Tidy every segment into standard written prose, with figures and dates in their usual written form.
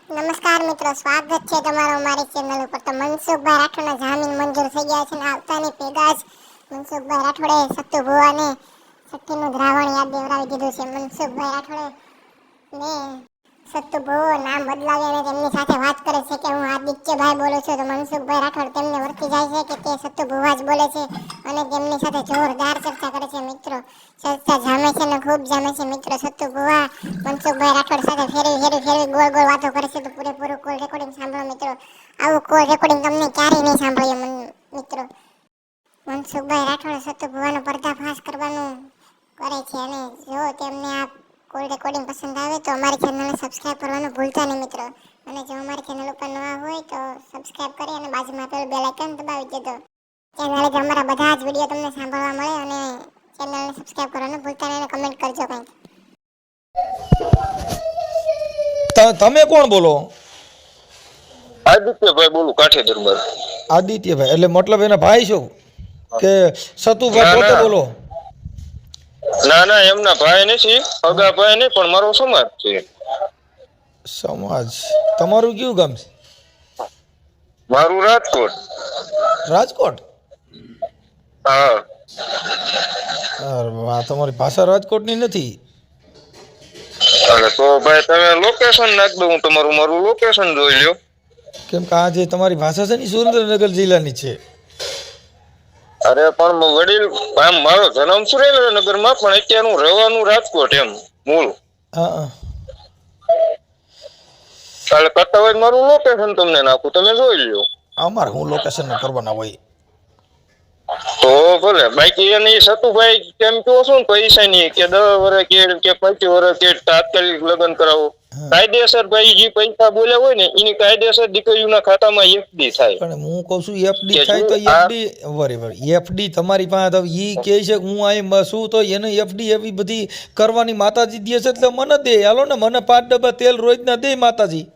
નમસ્કાર મિત્રો, સ્વાગત છે તમારું અમારી ચેનલ ઉપર। તો મનસુખભાઈ રાઠોડના જામીન મંજૂર થઈ ગયા છે અને આવતાની ભેગા જ મનસુખભાઈ રાઠોડે સત્તુ ભુવાને સત્તીનું દ્રાવણ યાદ દેવડાવી દીધું છે। મનસુખભાઈ રાઠોડે ને સત્તુ ભુવો નામ બદલાવી અને તેમની સાથે વાત કરે છે કે હું આદિત્યભાઈ બોલું છું। તો મનસુખભાઈ રાઠોડ તેમને વર્તી જાય છે કે તે સત્તુ ભુવા જ બોલે છે અને તેમની સાથે જોરદાર ચર્ચા કરે છે। મિત્રો ચર્ચા જામે છે ને ખૂબ જામે છે। મિત્રો સત્તુ ભુવા મનસુખભાઈ રાઠોડ સાથે ફેરવી ગોળ ગોળ વાતો કરે છે। તો પૂરેપૂરું કોલ રેકોર્ડિંગ સાંભળો મિત્રો। આવું કોલ રેકોર્ડિંગ તમને ક્યારેય નહીં સાંભળ્યું મિત્રો। મનસુખભાઈ રાઠોડ સત્તુ ભુવાનો પર્દાફાશ કરવાનું કરે છે અને જો તેમને આ કોલ રેકોર્ડિંગ પસંદ આવે તો અમારી ચેનલને સબસ્ક્રાઇબ કરવાનું ભૂલતા નહીં મિત્રો। અને જો અમારી ચેનલ ઉપર નવા હોય તો સબસ્ક્રાઇબ કરી અને બાજુમાં આપેલું બેલ આઇકન દબાવી દેજો, જેના લીધે અમારા બધા જ વિડીયો તમને સાંભળવા મળે। અને ચેનલને સબસ્ક્રાઇબ કરવાનું ભૂલતા નહીં અને કમેન્ટ કરજો કંઈક। તમે કોણ બોલો? આદિત્યભાઈ બોલું, કાઠેદરબાર। આદિત્યભાઈ એટલે મતલબ એના ભાઈ છો કે સતુભાઈ પોતે બોલો? ના ના, એમના ભાઈ નથી, અગા ભાઈ નહીં, પણ મારો સમાજ છે। સમાજ? તમારું કયું ગામ છે? મારું રાજકોટ। રાજકોટ? હા। અરે વાહ, તમારી ભાષા રાજકોટની નથી। અરે તો ભાઈ તમે લોકેશન નાખ દો, હું મારું લોકેશન જોઈ લ્યો। કેમ કે આ જે તમારી ભાષા છે ને સુરેન્દ્રનગર જિલ્લાની છે। અરે પણ વડીલ આમ મારો જન્મ સુરેન્દ્રનગરમાં, પણ અત્યારે હું રહેવાનું રાજકોટ એમ મૂળ। હા, કાલે કરતા હોય મારું લોકેશન તમને નાખું, તમે જોઈ લ્યો। અમારે હું લોકેશન કરવાના હોય તો ભલે, બાકી એને સતુભાઈ કેમ કહો છો ને પૈસા ની કે 10 વર્ષ કે 25 વર્ષ કે તાત્કાલિક લગ્ન કરાવો, કાયદેસર ભાઈ જે પૈસા બોલ્યા હોય ને એની કાયદેસર દીકરીઓના ખાતામાં એફડી થાય। પણ હું કહું છું એફડી થાય તો એફડી બરાબર, એફડી તમારી પાસે ઈ કહે છે કે હું અહીં શું તો એને એફડી એવી બધી કરવાની માતાજી દે છે એટલે મને દે, હાલો ને મને 5 ડબ્બા તેલ રોજના દે માતાજી।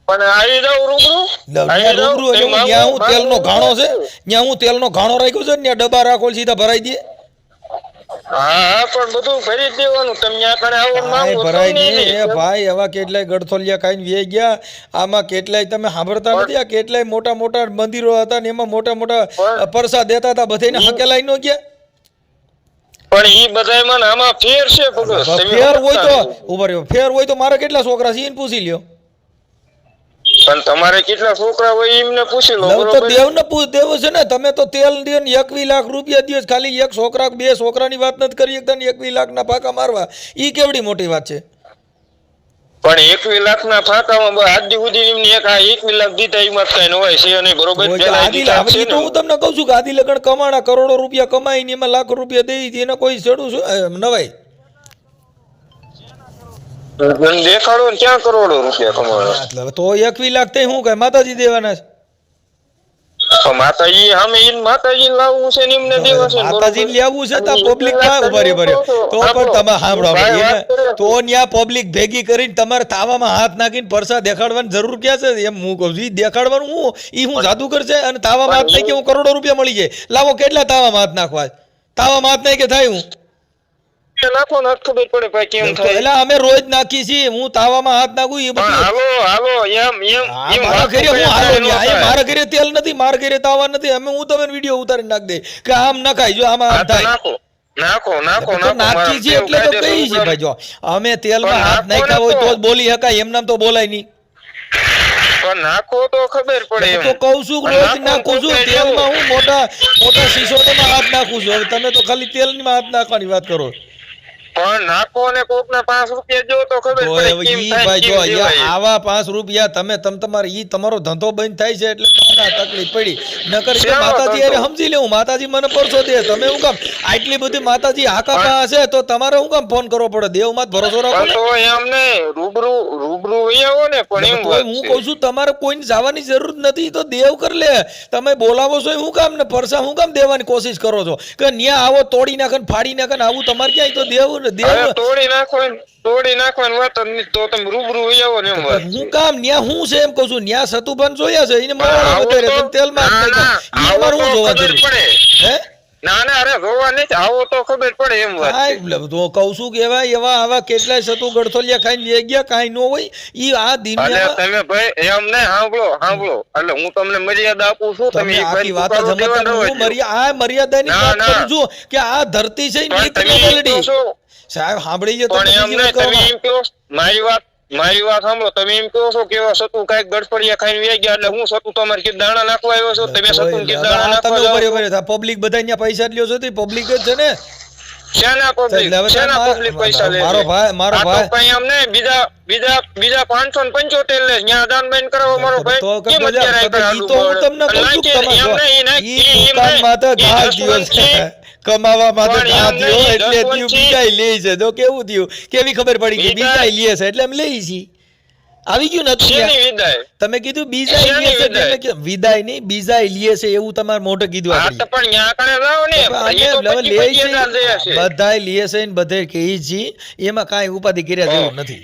પણ આવી જાવ રૂબરૂ ત્યાં હું તેલનો ઘાણો છે, ત્યાં હું તેલનો ઘાણો રાખ્યો છે ને ત્યાં ડબ્બા રાખો સીધા ભરાઈ દે। હા પણ બધું ભરી જ દેવાનું, તમે ત્યાં કણે આવો માંગો ભરાઈ દે એ ભાઈ। એવા કેટલાય ગડથોલિયા ખાઈને વે ગયા, આમાં કેટલાય તમે સાંભળતા નથી? આ કેટલાય મોટા મોટા મંદિરો હતા ને એમાં મોટા મોટા પરસાદ દેતા હતા, બધાને હકેલાઈ ન ગયા। પણ ઈ બધાયમાં આમાં ફેર છે ભગત, ફેર હોય તો ઉભા રહ્યો, ફેર હોય તો મારા કેટલા છોકરા છે એને પૂછી લ્યો। પણ તમારે કેટલા છોકરા હોય એમને પૂછી લો। તો દેવને દેવ છે ને, તમે તો તેલ દે ને 21 લાખ રૂપિયા દે, ખાલી એક છોકરા 2 છોકરાની વાત નથી કરી એકતા ને 21 લાખના ફાંકા મારવા, ઈ કેવડી મોટી વાત છે? પણ 21 લાખના ફાંકામાં આજ સુધી એમને 21 લાખ દીધા એમાં કઈ ન હોય છે નહીં, બરોબર? તો હું તમને કહું છું કે આદિ લગન કમાણા કરોડો રૂપિયા કમાઈ ને એમાં લાખ રૂપિયા દઈ એને કોઈ છેડું શું નવાય? દેખાડો ને ક્યાં કરોડો રૂપિયા કમાવાનો? તો 21 લાખ થઈ શું કઈ માતાજી દેવાના છે? માતાજી સામે માતાજી લાવવું છે ને એમને દેવા છે, માતાજી લેવું છે તો પબ્લિક માં ઉભા ભર્યો તો પણ તમે સાંભળો તો ન્યા પબ્લિક ભેગી કરીને તમારે તાવામાં હાથ નાખીને પરસા દેખાડવાની જરૂર ક્યાં છે? એમ હું કહું છું દેખાડવાનું હું ઈ હું જાદુગર છે અને તાવામાં હાથ નાખી હું કરોડો રૂપિયા મળી જાય? લાવો કેટલા તાવામાં હાથ નાખવા? તાવામાં હાથ નાખી થાય હું નાખો ને ખબર પડે ભાઈ કેમ થાય। એટલે અમે રોજ નાખી છીએ, હું તાવામાં હાથ નાખું એ બધું હાલો મારા ઘરે તેલ નથી, મારા ઘરે તાવા નથી, અમે હું તમને વિડીયો ઉતારી નાખ દે કે આમ નખાય જો આમાં હાથ થાય નાખી છે એટલે તો કઈ છે ભાઈ। જો અમે તેલમાં હાથ નાખ્યા હોય તો જ બોલી શકાય, એમ નામ તો બોલાય નહીં। નાખો તો ખબર પડે તો કહું છું રોજ નાખું છું તેલમાં, હું મોટા મોટા સિસોટામાં હાથ નાખું છું। હવે તમે તો ખાલી તેલની હાથ નાખવાની વાત કરો। પણ નાખો ને કોક ના 5 રૂપિયા જો તો ખબર પડે ઈ ભાઈ જો આવા 5 રૂપિયા તમે તમારે ઈ તમારો ધંધો બંધ થાય છે એટલે તકલીફ પડી, નકર માતાજી અરે સમજી લેવું માતાજી મને પરસો દે, તમે હું કામ આટલી બધી માતાજી હાકા પાસે તો તમારે હું કામ ફોન કરવો પડે? દેવ માં ભરોસો રાખો તો એમ ને રૂબરૂ આવો ને, પણ એમ હું કહું છું તમારે કોઈને જવાની જરૂર નથી, તો દેવ કર લે, તમે બોલાવો છો હું કામ ને પરસા હું કામ દેવાની કોશિશ કરો છો કે ન્યા આવો તોડી નાખે ફાડી નાખે આવું તમારે ક્યાંય? તો દેવ તોડી નાખવાની વાત તો તમે રૂબરૂ આવો ને એમ વાત હું કામ ન્યા હું છે એમ કહું છું, ન્યા સતુભાન જોયા છે એને મારવાના વધારે તેલમાં અમાર હું જોવા જરૂર હે? ના ના અરે રોવા નથી આવો તો ખબર પડે એમ વાત છે. કાંઈ તો કહું છું કે એવા આવા કેટલાય સતુ ગળથોલિયા ખાઈને લઈ ગયા કાંઈ ન હોય ઈ આ એટલે દુનિયામાં તમે ભાઈ એમ ને સાંભળો એટલે હું તમને મર્યાદા આપું છું તમે એક આખી વાર વાત જ ઉપાડો સમજતા દેવા નથી. ન હોય. આ મર્યાદાની ના, વાત ના. કરું છું કે આ ધરતી છે પણ નીત તમે નો એમ મેલડી. કહો છો, સાહેબ સાંભળી લો પણ તમે એમ બીજી નહીં, વાત તમે કરો. એમ કહો મારી વાત સાંભળો તમે એમ કહો છો કે એવા સતુ કાંઈક ગડફડિયા ખાઈને વ્યા ગયા એટલે હું સતુ તમારે કે દાણા નાખવા આવ્યો છો તમે સતુ કે દાણા નાખવા જાઓ છો? પબ્લિક બધા અહીંયા પૈસા જ લ્યો છો તે પબ્લિક જ છે ને. શેના એટલે હવે શેના તમારે- public પૈસા લે છે? મારો આ તો ભાઈ કંઈ એમ નહીં, બીજા 575 લે ત્યાં દાન બેન કરાવો મારો ભાઈ તો કેમ કદાચ અત્યારે તો આટલું ઈ તો હું તમને કહું છું કે એમ તમારે નહીં, એમ ઈ નહીં, દુકાનમાં તો ઈ ઘા જસવંત દ્યો છે. છે. કમાવા માટે પણ ઘા એમ દ્યો નહીં, એટલે જસવંત દ્યું છે. બીજાય લે છે. તો કેવું થયું કેવી ખબર પડી કે બીજા- બીજાય લે છે એટલે એમ લઈ છી આવી ગયું ને શેની અત્યારે? વિદાય? તમે કીધું બીજાય શેની લે છે વિદાય? એટલે કે વિદાય નહીં બીજાય લે છે એવું તમારે મોઢે કીધું હા આપણે. તો પણ ન્યા કણે જાઓ ને એ તો પછી પૈયાદાર દયા છે. બધાય લે છે ને બધે કહી છી એમાં કાંઈ ઉપાધિ કર્યા જેવું નથી.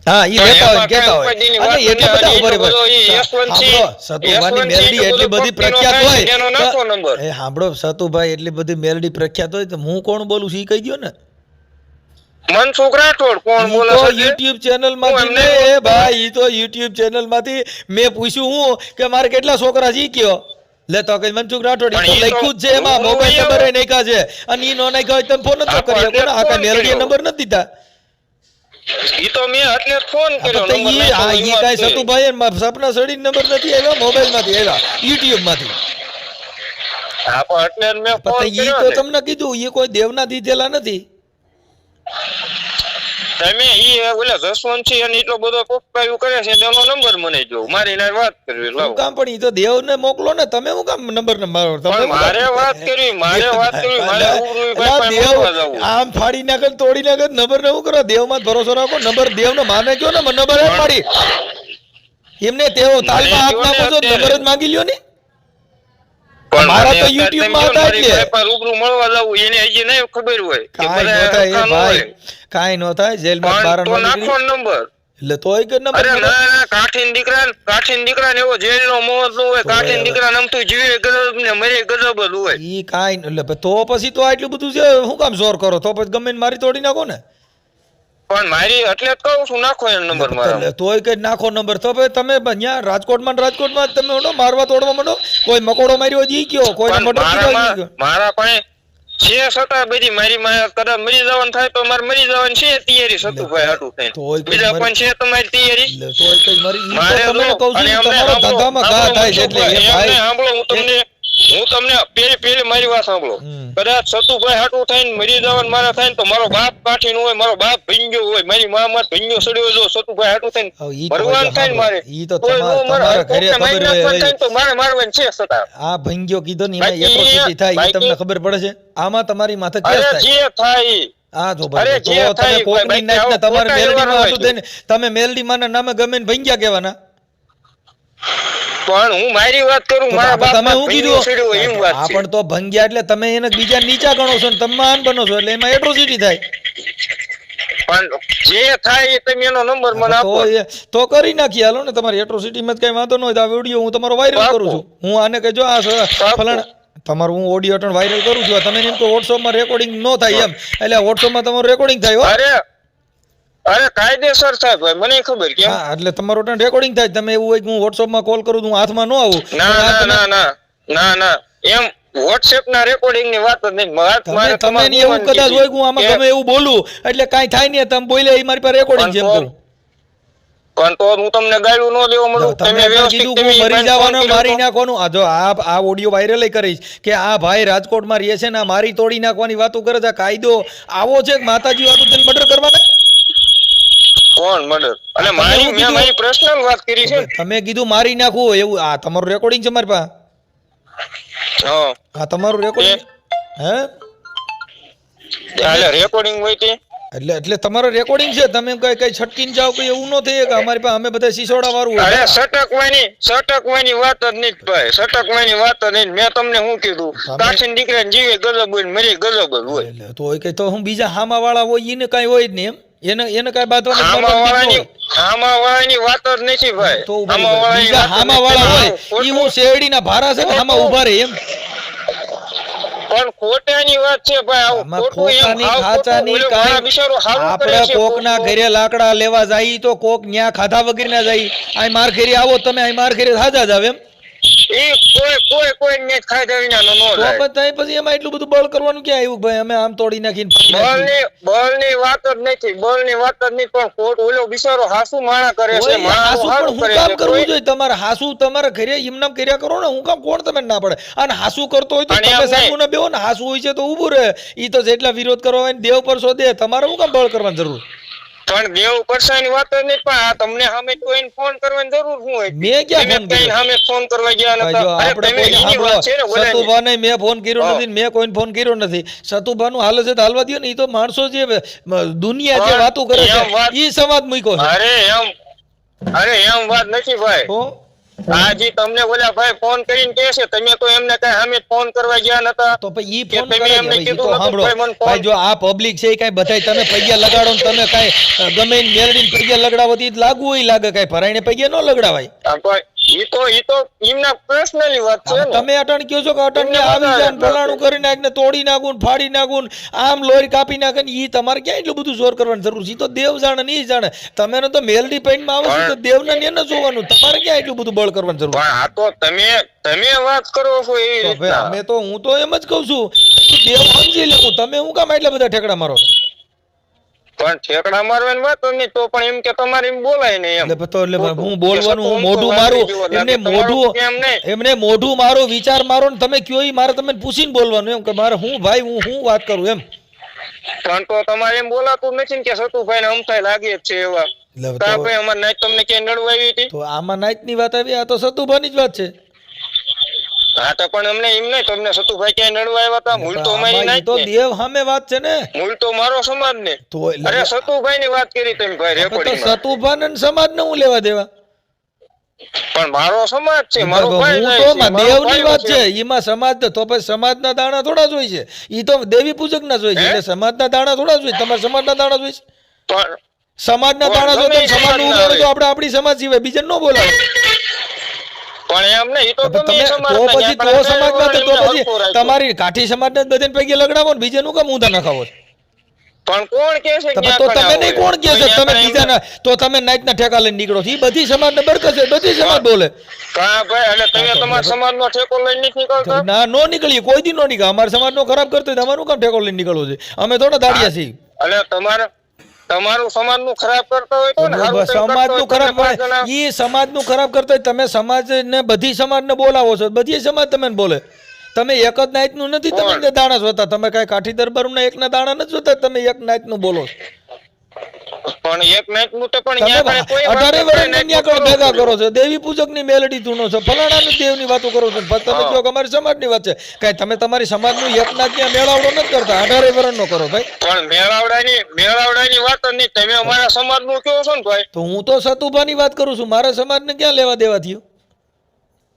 હા ઈ પણ લેતા હોય એમાં કહેતા કાંઈ હોય ઉપાધિની અને વાત એટલે નથી. બધા આ ઉભા એ રહે. તો બધો ઈ સાંભળો, સતુભાઈની યશવંતસિંહ મેલડી એટલી બધી પક્ષીનો પ્રખ્યાત ખાય છે, એનો હોય નાખો નંબર. એ સાંભળો સતુભાઈ એટલી બધી મેલડી પ્રખ્યાત હોય તો હું કોણ બોલું છું ઈ કહી દ્યો ને. મનસુખ રાઠોડ કોણ ઈ બોલે તો છે? YouTube ચેનલ માંથી હું ને એમને- એ ભાઈ ઈ તો YouTube ચેનલ માંથી મેં પૂછ્યું હું કે મારે કેટલા છોકરા છે ઈ કયો લે તો કઈ મનસુખ રાઠોડ ઈ તો પણ ઈ તો- લખ્યું જ છે એમાં હું મોબાઈલ એવું- નંબર એ નાખ્યા છે અને ઈ નો નાખ્યા હોય તમે ફોન જ હા, કરી શકો ને. આ ફોન કઈ મેલડી કર્યો. નંબર નથી દીધા. ઈ તો મેં એટલે જ ફોન કર્યો. તો નંબર ઈ નાખ્યો આ એમ ઈ વાત કાંઈ છે. સતુભાઈ સપના સડી નંબર નથી આવ્યો મોબાઈલ માંથી આવ્યા YouTube માંથી. હા, પણ એટલે જ મેં ફોન પણ ઈ કર્યો તો ને. તમને કીધું ઈ કોઈ દેવના દીધેલા નથી. તમે ઈ ઓલા જસવંતસિંહ અને એટલો બધો પપ્પાયું કરે છે તેનો નંબર મને જો મારી નાર વાત કરવી શું લાવો. કામ પણ ઈ તો દેવને મોકલો ને તમે હું કામ નંબર ને મારો તમે પણ હું કામ- મારે વાત કરવી મારે ઉરુઈ ભાઈ અલા, પાસે દેવ મળવા જાવું. આમ ફાડી નાખે ને તોડી નાખે ને નંબર ને હું કરો દેવમાં જ ભરોસો રાખો નંબર દેવને માને કયો ને નંબર જ પાડી એમને તેઓ તાલમાં હાથ નાખો છો નંબર જ માંગી લ્યો ને. પણ મારા મને તો અત્યારે YouTube તેમ માં જો હતા મારી એટલે. ભાઈ પાસે રૂબરૂ મળવા જાવું એને હજી નહીં ખબર હોય કે કાંઈ બધા નો થાય હરખા એ ન ભાઈ હોય. કાંઈ નો થાય જેલમાં પણ બાર તો નાખો નંબર. એટલે તોય કે નંબર અરે મળે. ના કાઠીન દીકરા એવો જેલનો મોહ ન હોય. કાઠીન દીકરા નમતું જીવે ગજબ ને મરે ગજબ જ હોય. ઈ કાંઈ એટલે તો પછી તો આટલું બધું છે શું કામ જોર કરો તો પછી ગમે ને મારી તોડી નાખો ને. પણ મારી એટલે જ કહું છું નાખો એનો નંબર મારા. એટલે તોય કઈ નાખો નંબર તો પછી તમે અહીંયા રાજકોટમાં ને રાજકોટમાં જ તમે ઓલો મારવા તોડવા માંડો કોઈ મકોડો માર્યો જી કયો કોઈ પણ મર્ડર કીધો મારા પાસે છે છતાં બધી મારી માં કદાચ મરી જવાનું થાય તો મારે મરી જવાનું છે તૈયારી સતુભાઈ હાટું થઈને. તોય કઈ બીજા મરી- પણ છે તમારી તૈયારી. એટલે તોય કઈ મરી ઈ મારે તો તમને જો, કહું છું અને કે અમને તમારા સાંભળો, ધંધામાં ઘા થાય છે એટલે એ એમને ભાઈ સાંભળો, હું તમને પેલી મારી વાત સાંભળો. હમ. કદાચ સતુભાઈ હાટું થઈને મરી જવાનું મારા થાય ને તો મારો બાપ કાઠીનો હોય મારો બાપ ભીંજો હોય મારી માં ભીંજો સડ્યો જો સતુભાઈ હાટું થઈને હવે ઈ તો મરવાનું થાય ને મારે ઈ તો કોઈ નો મરે. તમારા ઘરે કોકને મારી ખબર નાખવાનું હોય થાય ને તો મારે મારવાનું છે છતાં. આ ભંગ્યો કીધો ને એમાં બાકી- એટ્રોસિટી થાય ઈ તમને બાકી- ખબર પડે છે આમાં તમારી માથે અરે કેસ થાય જે થાય ઈ. આ જો અરે ભાઈ તો જે તમે થાય કોકની ભાઈ, નાખને આવું તમારે ખોટા મેલડીમાં વ્યવહાર હતું હોય તેને તમે મેલડીમાં ના નામે ગમે ને ભંગ્યા કહેવાના. પણ હું મારી વાત કરું તો મારા બાપા બાપ તમે શું કીધું સડ્યો હોય એમ વાત આ છે. પણ તો ભંગ્યા એટલે તમે એને બીજા નીચા ગણો છો ને તમે મહાન બનો છો એટલે એમાં એટ્રોસિટી થાય પણ જે થાય એ તમે એનો નંબર મને આપો. તો કરી નાખીએ હાલો ને તમારી એટ્રોસિટીમાં જ કઈ વાંધો ન હોય તો આ વિડીયો હું તમારો વાયરલ પાકું. કરું છું હું આને કહેજો આ ફલાણા તમારું હું ઓડિયો અટણ વાયરલ કરું છું આ તમે એમ કહો વોટ્સઅપમાં રેકોર્ડિંગ ન થાય એમ એટલે વોટ્સઅપમાં તમારું રેકોર્ડિંગ થાય હો અરે કાયદેસર થાય ભાઈ મને ખબર કેમ. હા એટલે તમારું અટણ રેકોર્ડિંગ થાય તમે એવું હોય કે હું વોટ્સઅપમાં કોલ કરું તો હું હાથમાં ન આવું ના પણ આ ના તમે- ના ના ના ના એમ વોટ્સએપ ના રેકોર્ડિંગ ની વાત જ નહીં. મારે તમે તમારે ની એવું કદાચ હોય કે હું આમાં ગમે એવું બોલું એટલે કાંઈ થાય નહીં તમે બોલ્યા એ મારી પાસે રેકોર્ડિંગ છે એમ કહું પણ તો હું તમને ગાળું ન દેવા મળું. તમે તમે પણ વ્યવસ્થિત કીધું તમે હું મરી મને જવાનો ફોન કર્યો મારી તો. નાખવાનું આ જો આ ઓડિયો વાયરલ કરીશ કે આ ભાઈ રાજકોટમાં રહે છે ને આ મારી તોડી નાખવાની વાતો કરે છે આ કાયદો આવો છે કે માતાજી વાતો તેને મર્ડર કરવાના કોણ મર્ડર અને તમે મારી એવું મેં કીધું. મારી પર્સનલ વાત કરી છે. તમે કીધું મારી નાખવું એવું આ તમારું રેકોર્ડિંગ છે મારી પાસે હા આ તમારું રેકોર્ડિંગ હે એટલે રેકોર્ડિંગ હોય તે એટલે તમારો રેકોર્ડિંગ છે તમે કઈ છટકીને જાઓ કે એવું ન થાય કે અમારી પાસે અમે બધા સિસોડા વાળું અરે હોય સટકવાની વાત જ નહીં ભાઈ. સટકવાની વાત જ નહીં. મેં તમને શું કીધું કાઠીન દીકરા જીવે ગજબ હોય ને મરી ગજબ જ હોય. એટલે તો હોય કે તો હું બીજા હામા વાળા હોય એને કઈ હોય જ નહીં એમ એને કઈ બાંધવાની આમાં વાળાની વાત જ નથી ભાઈ. તો આમાં વાળાની બીજા વાત જ હામા નથી. વાળા હોય ઈ હું શેરડીના ભારા છે ને હામા ઉભા રહે એમ પણ ખોટાની વાત છે ભાઈ, આવું આમાં ખોટું એમ ખોટાની હાવ ખાચાની ખોટું. ઓલો મારા કાંઈ બિચારો હારું કરે આપણે છે, કોકના ખોટું. ઘરે લાકડા લેવા જાય તો કોક ન્યા ખાધા વગર ના જાય. આ માર ઘરે આવો તમે, આ માર ઘરે હાજા જ આવે એમ. ઈ કોઈ ને ખાધા વિનાનો નો તો જાય. પછી એમાં એટલું બધું બળ કરવાનું ક્યાં આવ્યું ભાઈ? અમે આમ તોડી નાખીને બળની વાત જ નથી, બળની વાત જ નહીં, પણ ખોટ ઓલો બિચારો હાસુ માણા કરે છે, ઓય, માણાનું હાસુ પણ હારું હું કરે કામ છે. કરવું કોઈ- જોઈએ? તમારે હાસુ તમારા ઘરે એમનામ કર્યા કરો ને, હું કામ કોણ તમે ના પડે? અને હાસુ કરતો હોય તો અને તમે એમ સામું ના બેહો ને, હાસુ હોય છે તો ઊભું રહે. ઈ તો જેટલા વિરોધ કરવા હોય ને દેવ પર શોધે, તમારે હું કામ બળ કરવાની જરૂર? પણ દેવ પરસાની વાત જ નહીં, પણ આ તમને સામે કોઈને ફોન કરવાની જરૂર શું હોય? મેં ક્યાં તમે ફોન કઈ કર્યો? સામે ફોન કરવા ગયા ભાઈ નતા? જો અરે આપણે તમે કોઈ એની વાત છે ને, સાંભળો, બોલાની. સતુભાને મેં ફોન કર્યો હા. નથી ને મેં કોઈને ફોન કર્યો નથી. સતુભાનું હાલે છે તો હાલવા દ્યો ને. ઈ તો માણસો જે દુનિયા જે પણ વાતો કરે છે એમ વાત- ઈ સમાજ મૂક્યો છે. અરે એમ વાત નથી ભાઈ. તો આજી તમને ઓલા ભાઈ ફોન કરીને કહે છે, તમે તો એમને કઈ સામે ફોન કરવા ગયા નતા. તો પછી ઈ કે ફોન તમે કરે છે. એમને હવે ઈ કીધું તો નતું, સાંભળો ભાઈ મને ફોન- ભાઈ, જો આ પબ્લિક છે એ કાંઈ બધાય તમે પૈયા લગાડો ને તમે કાંઈ ગમે એને મેલડીને પૈયા લગડાવો તો ઈ લાગવું હોય લાગે, કાંઈ ભરાઈને પૈયા ન લગડાવાય. હા, ભાઈ, ઈ તો એમના પર્સનલી વાત છે આમાં ને. તમે અટણ કહો છો કે અટણ ને એમને આવી જાય ને બધા ફલાણું કરી નાખ ને તોડી નાખું ને ફાડી નાખું ને આમ લોહી કાપી નાખે ને ઈ તમારે ક્યાં એટલું બધું જોર કરવાની જરૂર છે? ઈ તો દેવ જાણે ને ઈ જાણે. તમે તો મેલડી પેઇન્ટમાં આવે છે તો દેવને ને એને જોવાનું, તમારે ક્યાં એટલું બધું બળ કરવાની જરૂર? પણ આ તો તમે વાત કરો છો એવી તો ભાઈ રીતના. અમે તો હું તો એમ જ કહું છું કે દેવ સમજી લેવું. તમે હું કામ એટલા બધા ઠેકડા મારો છો? પણ ઠેકડા મારવાની વાત જ નહીં, તો પણ એમ કે તમારે એમ બોલાય ને એમ. એટલે હું બોલવાનું, હું મોઢું મારું, એમને મોઢું, કેમ નહીં? એમને મોઢું મારું, વિચાર મારો ને તમે કયો ઈ મારે તમે પૂછીને બોલવાનું એમ કે મારે હું ભાઈ હું વાત કરું એમ. પણ તો તમારે એમ બોલાતું નથી ને કે સતુભાઈ ને અમથાય લાગે જ છે એવા. એટલે તો આપણે અમારે નાઈટ તમને ક્યાંય નડવા આવી હતી? તો આમાં નાઈટની વાત આવી, આ તો સતુભાની જ વાત છે. હા તો પણ અમને એમ નહીં, તમને સતુભાઈ ક્યાંય નડવા આવ્યા હતા? મૂળ તો અમારી આમાં ઈ તો નાઈટ ને. દેવ સામે વાત છે ને. મૂળ તો મારો સમાજ ને. તો એટલે અરે સતુભાઈ ની વાત કરી તમે ભાઈ તો રેકોર્ડિંગમાં. સતુભાને ને સમાજને હું લેવા દેવા? પણ મારો સમાજ છે, મારો ભાઈ હું જાય તો છે, મારો દેવની ભાઈ વાત છે. છે. એમાં સમાજ તો પછી સમાજના દાણા થોડા જ હોય છે. ઈ તો દેવી પૂજક ના જ હોય છે. એટલે સમાજના દાણા થોડા જ હોય. તમારા સમાજના દાણા જ હોય છે. પણ સમાજના દાણા જો તમે સમાજનું ઉગાડો તો આપણે આપણી સમાજ સિવાય બીજાને ન બોલાવો. પણ એમ નહીં, ઈ તો તમે તમે સમાજ તો પછી તો સમાજમાં તો પછી તમારી તમારી કાઠી સમાજને જ બધાને પૈકી લગડાવો ને બીજાનું કામ ઊંધા નખાવો છો? પણ કોણ કે છે તમે ક્યાં તો કણે તમે નહીં આવું કોણ કહે છે? હોય? તમે કોઈ બીજાના તો તમે નાઈટના ઠેકા લઈને નીકળો છો. ઈ બધી સમાજને બરકત છે, બધી સમાજ બોલે. કાં ભાઈ, એટલે તમે તમારા સમાજનો ઠેકો લઈને નથી નીકળતા? ના નો નીકળીએ, કોઈ દી નો નીકળે. અમારા સમાજનો ખરાબ કરતો હોય તો અમારું કામ ઠેકો લઈને નીકળવો છે? અમે થોડા દાડિયા છીએ. એટલે તમારું સમાજનું ખરાબ કરતા હોય તો ને હારું તમે સમાજનું કરતા હોય ખરાબ તો પાંચ જણા- ઈ સમાજનું ખરાબ કરતા હોય. તમે સમાજને બધી સમાજને બોલાવો છો, બધી સમાજ તમે બોલે. તમે એક જ નાઈટનું નથી તમે દાણા જોતા. તમે કાંઈ કાઠી દરબારના એકના દાણા નથી જોતા. તમે એક નાઈટનું બોલો છો. પણ એક નાઈટ નું તો પણ તમે ન્યા કણે કોઈ 18 વાત વર્ષના નથી, ન્યા કણે નાઈટ ભેગા નું કરો છો, દેવી પૂજકની મેલડી ધૂનો છો, ફલાણાની દેવની વાતો કરો છો. પછી તમે કહો કે અમારી સમાજની વાત છે. કાંઈ તમે તમારી સમાજનું એકના ત્યાં મેળાવડો નથી કરતા. 18 વર્ષનો કરો ભાઈ. પણ મેળાવડાની વાત જ નહીં. તમે અમારા સમાજનું કહો છો ને ભાઈ. તો હું તો સતુભાની વાત કરું છું. મારા સમાજને ક્યાં લેવા દેવા થયું?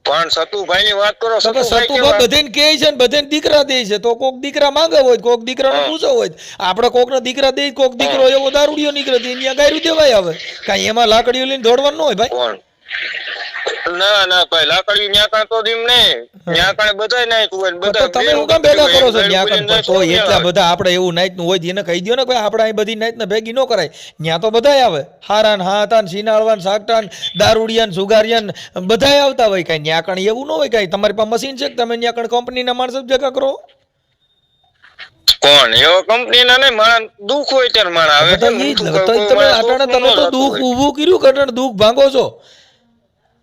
પણ સતુભાઈ ની વાત કરો, તમે સતુભાઈ સતુભા કેવા? બધાને કહે છે ને બધાને દીકરા દે છે. તો કોક દીકરા માંગે હોય, કોક દીકરાને પૂછો હોય. આપણે કોકને દીકરા દે, કોક દીકરો એવો દારૂડિયો નીકળે તો અહીંયા ગાયરું દેવાય આવે. કાંઈ એમાં લાકડીઓ લઈને દોડવાનું ન હોય ભાઈ. કોણ? ના ભાઈ, લાકડી ન્યા કણે તો દીમ નહીં. ન્યા કણે બધાય નાઈટ હોય ને તો બધા તમે હું કામ ભેગા કરો છો? ન્યા ભેગું કામ તો એટલા બધા આપણે એવું નાઈટ નું હોય તો એને કહી દો ને ભાઈ, આપણે અહીં બધી નાઈટ ને ભેગી ન કરાય. ન્યા તો બધાય આવે. હારા ને હાતા ને સિનાળવા ને સાકટા ને દારૂડિયા ને સુગારિયા ને બધાય આવતા હોય. કાંઈ ન્યા કણે એવું ન હોય. કાંઈ તમારી પાસે મશીન છે કે તમે ન્યા કણે કંપનીના માણસો જ ભેગા કરો? કોણ એવો કંપની ના નહીં, માણસ દુઃખ હોય ત્યારે માણસ આવે તો છે. ઈ જ તો તમે અટાણે તમે તો દુઃખ ઊભું કર્યું કે અટાણે દુઃખ ભાંગો છો?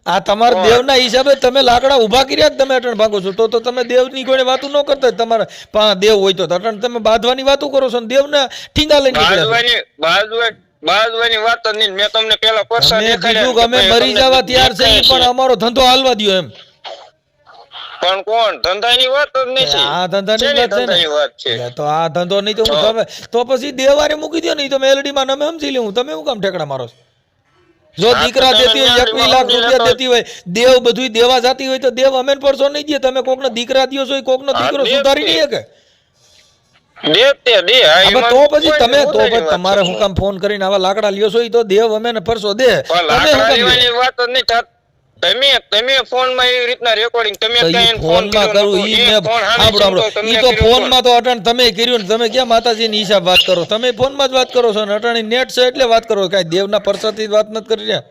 આ તમારા દેવના હિસાબે તમે લાકડા ઊભા કર્યા જ તમે અટાણે ભાંગો છો. તો તમે દેવની કોઈ વાતો ન કરતા. તમારા પાસે દેવ હોય તો અટાણે તમે બાંધવાની વાતો કરો છો ને દેવના ઠીંગા લઈને નીકળ્યા છો. બાજવાની વાત જ નહીં. મેં તમને પેલા પરસા મેં દેખાડ્યા કીધું કે અમે ભાઈ, મરી તમને જવા તૈયાર છે ઈ પણ અમારો ધંધો હાલવા દ્યો એમ. પણ કોણ? ધંધાની વાત જ નથી. આ ધંધાની શેની વાત છે ને? ધંધાની વાત છે? એટલે તો આ ધંધો નહીં તો હું તમે તો પછી દેવારે મૂકી દો ને. ઈ તો મેલડીમાં અમે સમજી લેવું. તમે શું કામ ઠેકડા મારો છો? જો દીકરા દેતી હોય 21 લાખ રૂપિયા દેતી હોય, દેવ બધું દેવા જાતી હોય તો દેવ અમે પરસો નહીં દે. તમે કોકનો દીકરા દ્યો છો, કોકનો દીકરો સુધારી નહીં શકે. હવે તો પછી તમે તો પછી તમારે હું કામ ફોન કરીને આવા લાકડા લ્યો છો? ઈ તો દેવ અમે ને પરસો દે. તમે શું કામ લ્યો? વાત જ નહીં થાત. તમે ફોનમાં એવી રીતના રેકોર્ડિંગ તમે તો ઈ કઈ ફોન ફોનમાં કરું ઈ મેં સાંભળો ઈ તો ફોનમાં તો અટાણ તમે કર્યું ને તમે ક્યાં માતાજીની હિસાબ વાત કરો તમે ફોનમાં જ વાત કરો છો ને અટાણી નેટ છે એટલે વાત કરો કાંઈ દેવના પ્રસાદથી વાત નથી કરી રહ્યા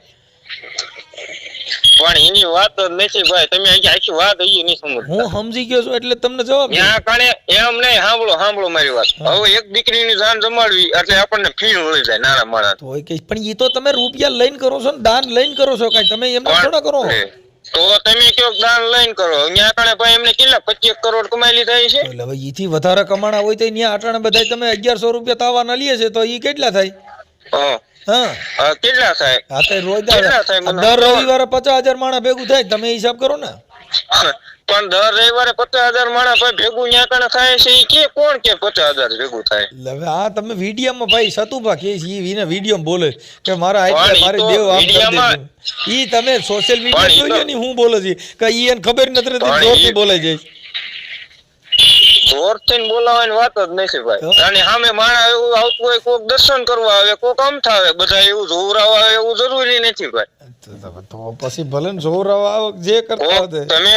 પણ એની વાત જ નથી ભાઈ તમે આખી વાત હજી નહીં સમજ હું સમજી ગયો છું એટલે તમને જવાબ દઉં. ત્યાં કાણે એમ નહીં સાંભળો મારી વાત હવે એક દીકરીની જાન જમાડવી એટલે આપણને ફી મળી જાય નાના માણસ તો એ કઈ પણ ઈ તો તમે રૂપિયા લઈને કરો છો ને દાન લઈને કરો છો કાંઈ તમે એમને થોડા કરો તો તમે કયો દાન લઈને કરો ત્યાં કાણે ભાઈ એમને કેટલા 25 કરોડ કમાઈ લીધા છે એટલે હવે ઈથી વધારે કમાણા હોય તો ત્યાં અટાણે બધા તમે 1100 રૂપિયા તાવાના લઈએ છે તો ઈ કેટલા થાય હા કેટલા થાય આ તો રોજ કેટલા થાય મને દર રવિવારે 50,000 માણસ ભેગું થાય તમે હિસાબ કરો ને પણ દર રવિવારે 50,000 માણસ ભાઈ ભેગું ત્યાં કાણે થાય છે ઈ કે કોણ કે 50,000 ભેગું થાય એટલે હવે આ તમે વિડીયોમાં ભાઈ સતુભા કે છે ઈ વિને વિડીયોમાં બોલે કે મારા પણ ઈ મારી તો દેવ આમ કરી વિડીયોમાં- દેજો. ઈ તમે સોશિયલ મીડિયા પણ ઈ જોઈ લો તો- ને હું બોલે છે કે ઈ એને ખબર નથી રહેતી પણ જોરથી ઈ- બોલાઈ જાય જોરથી બોલાવાની વાત જ નથી ભાઈ તો? અને સામે માણસ એવું આવતું હોય કોક દર્શન કરવા આવે કોક અમથા આવે બધા એવું જોવરાવા આવે એવું જરૂરી નથી ભાઈ તો પછી ભલે ને જોરાવા જે કરતા કોક હોય તમે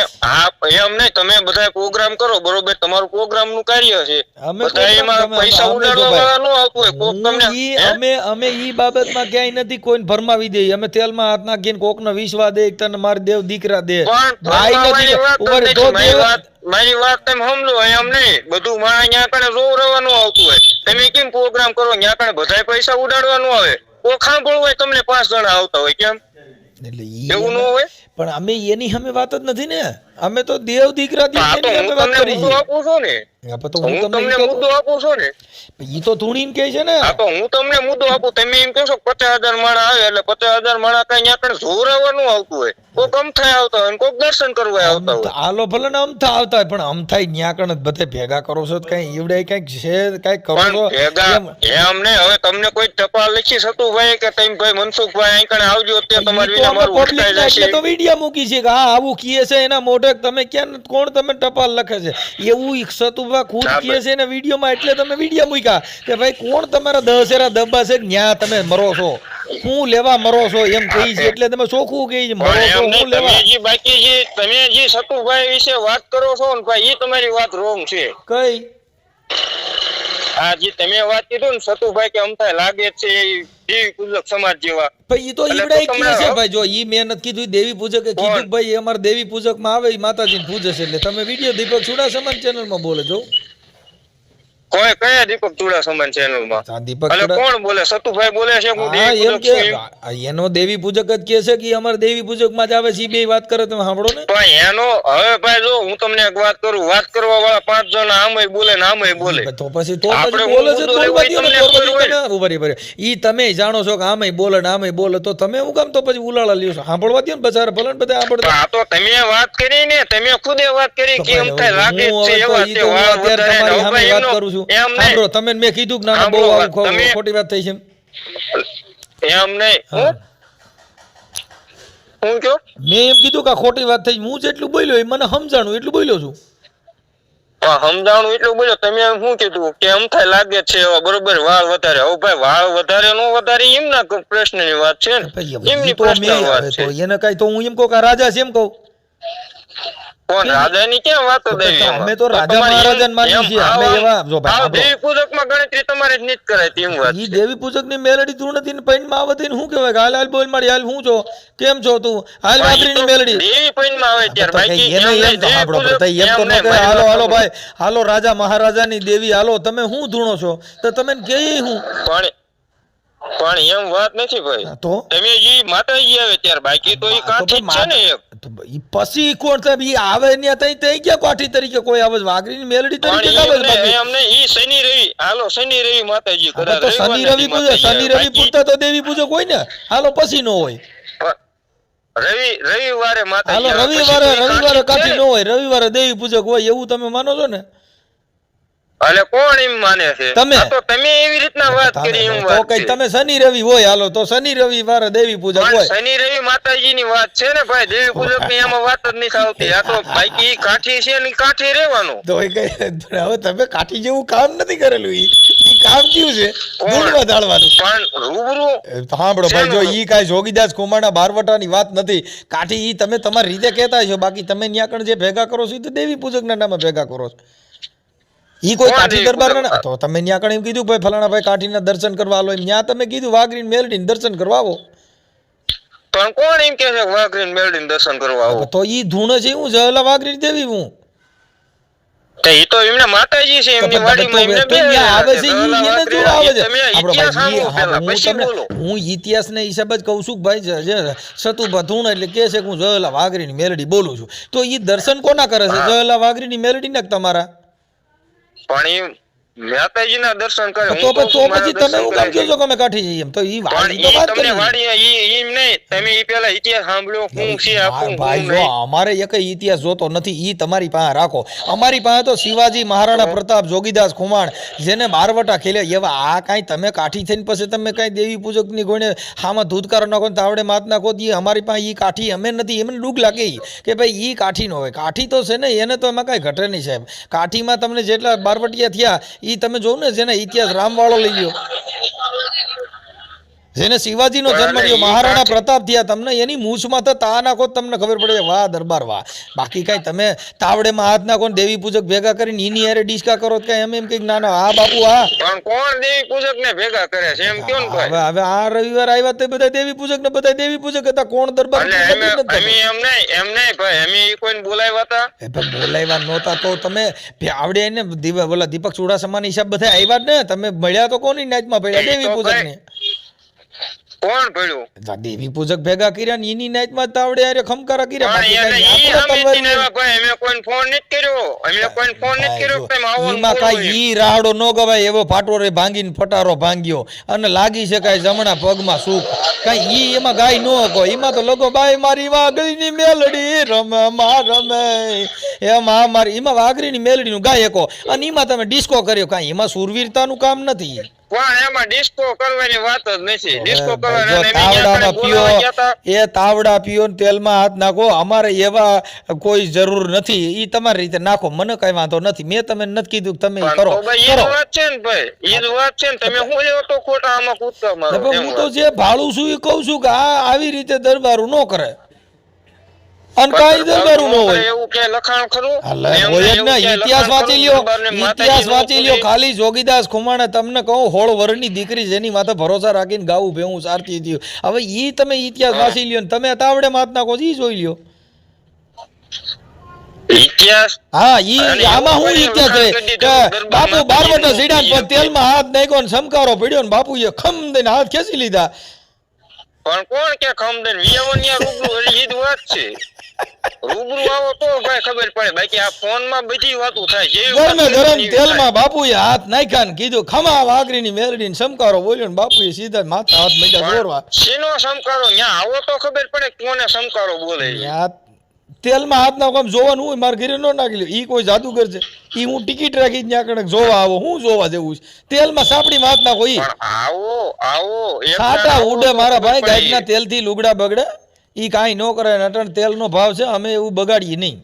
એમ નહીં તમે બધા પ્રોગ્રામ કરો બરોબર તમારું પ્રોગ્રામ નું કાર્ય છે અમે બધા program એમાં તમે- પૈસા અમે જો ઉડાડવા ભાઈ, વાળા નો આવતું હોય કોક તમને ઈ હે? અમે ઈ બાબતમાં ક્યાંય નથી કોઈને ભરમાવી દઈએ અમે તેલમાં હાથ નાખીને કોકને વિશ્વા દે તને માર દેવ દીકરા દે પણ ભાઈ નથી ભરમાવાની વાત જ ઉભા રહે, નથી. જો મારી દેવ- વાત મારી વાત તમે સમજો એમ નહીં બધું મારા ત્યાં કણે જોવરાવાનું આવતું હોય તમે કેમ પ્રોગ્રામ કરો ત્યાં કણે બધાય પૈસા ઉડાડવાનું આવે કોક સાંભળવું હોય તમને 5 જણા આવતા હોય કેમ એટલે ઈ એવું ન અમે- હોય પણ અમે એની સામે વાત જ નથી ને અમે તો દેવ દીકરા આ તો દીકરાની હું અમે વાત તમને કરી મુદ્દો છે આપું છું ને હા, પણ તો હું હું તમને તમને ઈ મુદ્દો આપું છું ને ઈ તો ધૂણીને કહે છે ને આ તો હું તમને મુદ્દો આપું તમે એમ કહો છો 50,000 માણસ આવે એટલે 50,000 માણસ કઈ ત્યાં કણે જોવરાવાનું આવતું હોય કોક અમથાય આવતા હોય ને કોક દર્શન કરવા આવતા હોય આલો ભલે ને અમથા આવતા હોય પણ અમથાય ન્યા કણ બધે ભેગા કરો છો તો કઈ ઈવડે કઈક છે કઈક કરો છો પણ ભેગા એમ- એમ નહીં હવે તમને કોઈ ટપાલ લખી શકતું ભાઈ કે તમે ભાઈ મનસુખભાઈ અહીં કણે આવજો અત્યારે તમારી ઈ તો વિના અમે મારું public ઉઠકાઈ ના જશે એટલે તો વિડીયો મૂકી છે કે હા આવું કીએ છે એના મોઢે તમે ક્યાં કોણ તમે ટપાલ લખે છે એવું ઈ સતુભા ખુદ ના, કીએ છે ને વિડીયોમાં એટલે તમે વિડીયો મૂક્યા કે ભાઈ કોણ તમારા દશેરા દબ્બા છે કે ન્યા તમે મરો છો હું લેવા મરો છો એમ કહી છે એટલે તમે ચોખ્ખું કહી છે મરો પણ છો એમ હું નહીં, લેવા તમે જે સતુભાઈ વિશે વાત કરો છો ને ભાઈ એ તમારી વાત રોંગ છે કઈ આ જે તમે વાત કીધું ને સતુભાઈ કે અમથાય લાગે છે એ દેવી પૂજક સમાજ જેવા ભાઈ ઈ તો એટલે ઈવડાય તો કહે તમને છે હવે- ભાઈ જો ઈ મેં નથી કીધું ઈ દેવી પૂજક એ કીધું કે ભાઈ એ અમારા દેવી પૂજક માં આવે ઈ માતાજીને પૂજે છે એટલે તમે વિડીયો દીપક ચુડાસમા ચેનલ માં બોલે જો કોઈ કયા દીપક ચુડાસમા ચેનલ માં આ દીપક એટલે ચુડા કોણ બોલે સતુભાઈ બોલે છે હું હા દેવી એમ પૂજક કે છું એમ. એનો દેવી પૂજક જ કહે છે કે ઈ અમારા દેવી પૂજક માં જ આવે છે ઈ બે વાત કરે તમે સાંભળો ને પણ એનો હવે ભાઈ જો હું તમને એક વાત કરું વાત કરવા વાળા 5 જણા આમય બોલે ને આમય બોલે તો પછી આપણે બોલે છે ઊંધું બોલવા લેવું દ્યો ને, એ તમને બોલવા દ્યો ખબર ને. ઉભા રહી. ઈ તમે જાણો છો કે આમેય બોલે ને આમેય બોલે તો તમે હું કામ તો પછી ઉલાળા લ્યો છો સાંભળવા દ્યો ને બચારા ભલે ને બધા પણ સાંભળતા આ તો તમે વાત કરી ને તમે ખુદે વાત કરી તો કે એમ ભાઈ થાય હવે લાગે જ હું છે હવે તો એવા ઈ તો હું અત્યારે તમારી સામે તે વાત કરું છું એમ નહીં સાંભળો તમે મેં કીધું કે ના ના, બહુ સાંભળો આવું વાત. તમે- ખોટી વાત થઈ છે એમ નહીં હા. હું કયો મેં એમ કીધું કે આ ખોટી વાત થઈ હું જેટલું બોલ્યો એ મને સમજાણું એટલું બોલ્યો છું સમજાણું એટલું બોલ્યો તમે એમ શું કીધું કે એમ થાય લાગે જ છે એવા બરોબર વાળ વધારે હવે ભાઈ વાળ વધારે નો વધારે એમના પ્રશ્નની વાત છે ને ભાઈ, હવે એમની ઈ તો પ્રશ્ન મેં વાત હવે છે તો એને કઈ તો હું એમ કહું કે આ રાજા છે એમ કહું કોણ રાજાની ક્યાં વાતો તો દેવી એમાં? અમે તો રાજા તમારી મહારાજાને માનીએ એમ છીએ. અમે એવા- જો ભાઈ, આવ સાંભળો. દેવી પૂજકમાં ગણતરી તમારે જ નથી કરાય તેમ વાત ઈ છે. દેવી પૂજક ની મેલડી તું નથી ને પૈણમાં આવતી ને શું કહેવાય કે હાલ હાલ બોલ મારી હાલ હું છો કેમ છો તું હાલ પણ વાપરી ની ઈ તો મેલડી દેવી પૈણમાં આવે ત્યારે તો બાકી કઈ એને એમ એમ નહીં, તો દેવી સાંભળો પૂજક તો એમ તો ન નહીં, કહે મારી હાલો વાત હાલો સાંભળો. ભાઈ હાલો રાજા મહારાજાની દેવી હાલો તમે શું ધૂણો છો તો તમે કે હું પણ એમ વાત નથી ભાઈ તો તમે જે માતાજી આવે ત્યારે બાકી તો એ કાઠી જ છે ને એક તો ઈ પછી કોણ સાહેબ ઈ આવે ને તઈ તઈ ગયા કાઠી તરીકે કોઈ આવે વાઘરીની મેલડી પણ તરીકે એમ આવે નહીં, બાકી એમ નહીં, ઈ શનિ રવિ હાલો શનિ રવિ માતાજી આપણે કદાચ તો શનિ રવિ પૂજક માતાજી શનિ આવે. રવિ બાકી પૂજતા તો દેવી પૂજક હોય ને હાલો પછી નો હોય રવિવારે માતાજી હાલો આવે. રવિવારે પછી તો એ રવિવારે કાઠી કાઠી જ છે નો હોય રવિવારે દેવી પૂજક હોય એવું તમે માનો છો ને એટલે કોણ એમ માને છે? તમે. આ તો તમે એવી રીતના વાત કરી એમ તો વાત કઈ છે. તમે શનિ રવિ હોય, હાલો તો શનિ રવિવારે દેવી પૂજક પણ હોય. શનિ રવિ માતાજીની વાત છે ને ભાઈ, દેવી પૂજક ની એમાં વાત જ નહીં આવતી. આ તો બાકી કાઠી છે ને કાઠી રહેવાનું. તો એ કઈ હવે તમે કાઠી જેવું કામ નથી કરેલું. ઈ કામ કયું છે? ધૂળમાં ઢાળવાનું. પણ રૂબરૂ સાંભળો ભાઈ, જો શેનું? ઈ કાંઈ જોગીદાસ ખુમાણા બારવટાની વાત નથી. કાઠી ઈ તમે તમારી રીતે કહેતા છો, બાકી તમે ન્યા કણ જે ભેગા કરો છો ઈ તો દેવી પૂજકના નામે ભેગા કરો છો. ઈ કોઈ કોણ કાઠી દેવી દરબાર પૂજક? તો તમે ન્યા કણ એમ કીધું ભાઈ ફલાણા ભાઈ કાઠીના દર્શન કરવા આલો, એમ ન્યા તમે કીધું વાઘરીને મેલડીને દર્શન કરવા આવો. પણ કોણ એમ કે છે વાઘરીને મેળવીને દર્શન કરવા આવો? તો ઈ ધૂણ છે હું જહલા વાઘરી દેવી હું. તો ઈ તો એમને માતાજી છે, એમની વાડીમાં એમને બે આવે છે ઈ દલાલા એને વાઘરી. જો આવે છે. તમે આપણો ઇતિહાસ ભાઈ સાંભળો પહેલા, પછી બોલો. હું ઇતિહાસના હિસાબે જ કહું છું કે ભાઈ જે સતુભા ધૂણ એટલે કે છે કે હું જહલા વાઘરીની મેલડી બોલું છું. તો ઈ દર્શન કોના કરે છે? જહલા વાઘરીની મેલડી ને તમારા? પણ એ માતાજીના દર્શન કરે. તો હું કહું છું મારા પછી તમે દર્શન હું કરે કામ કહો છે. છો કે અમે કાઠી જઈએ એમ? તો ઈ પણ તો વાત તમને કરી. વાડી એમ નહીં, તમે ઈ પેલા ઇતિહાસ સાંભળ્યો હું છે આખું ભાઈ હું જો નહીં. અમારે એક ઇતિહાસ જોતો નથી, ઈ તમારી પાસે રાખો. અમારી પાસે તો શિવાજી મહારાણા પ્રતાપ જોગીદાસ ખુમાણ જેને બારવટા ખેલ્યા એવા આ કાંઈ તમે કાઠી થઈને પછી તમે કાંઈ દેવી પૂજકની કોઈને હામાં ધૂતકાર નાખો ને તાવડે માત નાખો. ઈ અમારી પાસે ઈ કાઠી અમે નથી. એમને દુઃખ લાગે ઈ કે ભાઈ ઈ કાઠી નો હોય. કાઠી તો છે ને એને તો એમાં કાંઈ ઘટે નહીં સાહેબ. કાઠીમાં તમને જેટલા બારવટિયા થયા ઈ તમે જોવો ને, જેને ઇતિહાસ રામવાળો લઈ ગયો, જેને શિવાજીનો જન્મ થયો, મહારાણા પ્રતાપ થયા, તમને એની મૂછમાં તો તા નાખો તમને ખબર પડે વાહ દરબાર વાહ. બાકી કાંઈ તમે તાવડેમાં હાથ નાખો ને દેવી પૂજક ભેગા કરીને એની હારે ડિસ્કા કરો તો કાંઈ એમ કંઈક ના ના આ બાપુ આ પણ કોણ દેવી પૂજક ને ભેગા કરે છે એમ કયો ને ભાઈ? હવે હવે આ રવિવાર આવ્યા તો બધા દેવી પૂજક ને બધા દેવી પૂજક હતા. કોણ દરબાર એટલે પૂજક જ અમે નથી થતા. એમ નહીં ભાઈ, અમે ઈ કોઈને બોલાવ્યા હતા? એ પણ બોલાવ્યા નહોતા તો તમે આવડે ને બોલા દીપક ચુડાસમાના હિસાબ બધા આવ્યા જ ને. તમે મળ્યા તો કોની નાચમાં પડ્યા? દેવી પૂજક ને. કોણ પડ્યું? દેવી પૂજક ભેગા કર્યા ને એની નાચમાં જ તાવડે હારે ખમકારા કર્યા. પણ બાકી એને કાંઈ ઈ આપણે અમે તલવારી ભાઈ અમે કોઈને ફોન નથી કર્યો. અમે કોઈને ફોન નથી કર્યો કે તમે આવો ને એમાં બોલો કાંઈ ઈ રાહડો ન ગવાય એવો ફાટોરે ભાંગીને ફટારો ભાંગ્યો અને લાગી છે કાંઈ જમણા પગમાં સુખ. કાંઈ ઈ એમાં ગાય ન કહો. એમાં તો લગો બાઈ મારી વાઘરીની મેલડી રમે માં રમે એમાં મારી એમાં વાઘરીની મેલડીનું ગાય કહો અને એમાં તમે ડિસ્કો કર્યો. કાંઈ એમાં સુરવીરતાનું કામ નથી. પણ એમાં ડિસ્કો કરવાની વાત જ નથી. ડિસ્કો જો કરવાની તાવડામાં પીઓ એ તાવડા પીઓ ને તેલમાં હાથ નાખો. અમારે એવા કોઈ જરૂર નથી. ઈ તમારી રીતે નાખો, મને કઈ વાંધો નથી. મેં તમે નથી કીધું કે તમે ઈ કરો કરો. વાત છે ને ભાઈ, ઈ જ વાત છે ને. તમે હું લેવો તો ખોટા આમાં કૂદકા મારો. પણ એમ હું તો વાત. જે ભાળું છું એ કહું છું કે આ આવી રીતે દરબારું ન કરે અને કાંઈ દરબારું ન હોય. એવું કે લખાણ ખરું? અલે એમને હોય જ એવું ને. કે ઇતિહાસ લખાણ વાંચી ખરું? લ્યો, દરબારને ઇતિહાસ માતાજીનું વાંચી લ્યો. પૂરી. ખાલી જોગીદાસ ખુમાણે તમને કહું 16 વર્ષની દીકરી જેની માથે ભરોસા રાખીને ગાવું ભેવું સારતી હતી. હવે ઈ તમે ઇતિહાસ વાંચી લ્યો ને તમે તાવડે માત નાખો ઈ જોઈ લ્યો. ઇતિહાસ હા અને ઈ એવું આમાં હું કોઈ ઇતિહાસ લખાણ છે કરી કે દીધું, બાપુ દરબાર બારવટા માતાજીનું સીડા પર પૂરી તેલમાં હાથ નાખ્યો ને સમકારો પડ્યો ને બાપુએ ખમ દઈને હાથ ખેંચી લીધા. પણ કોણ કે ખમદન વિયાવનિયા રૂબરૂ એટલે ઈ જ વાત છે. રૂબરૂ આવો તો ભાઈ ખબર પડે. બાકી આ ફોન માં બધી વાતો થાય. જેવી વાત ગરમે કરે ગરમ એવી તેલમાં થાય. બાપુએ હાથ નાખ્યા ને કીધું ખમા વાઘરીની મેલડીને સમકારો બોલ્યો ને બાપુએ સીધા માથા હાથ મીઠા જોરવા. શેનો સમકારો? ન્યા આવો તો ખબર પડે કોને સમકારો બોલે છે. યા તેલમાં હાથ નાખો આમ જોવાનું હોય. મારે ઘરે ન નાખી લ્યો. ઈ કોઈ જાદુગર છે? ઈ હું ટિકિટ રાખી ત્યાં કણક જોવા આવો. હું જોવા જેવું છે? તેલમાં સાપડીમાં હાથ નાખો. ઈ પણ આવો એક છાટા દાડો ઉડે આવો તો મારા ખબર ભાઈ. પડે. ગાયના તેલથી લુગડા બગડે. ઈ કાંઈ ન કરે. નટણ તેલનો ભાવ છે, અમે એવું બગાડીએ નહીં.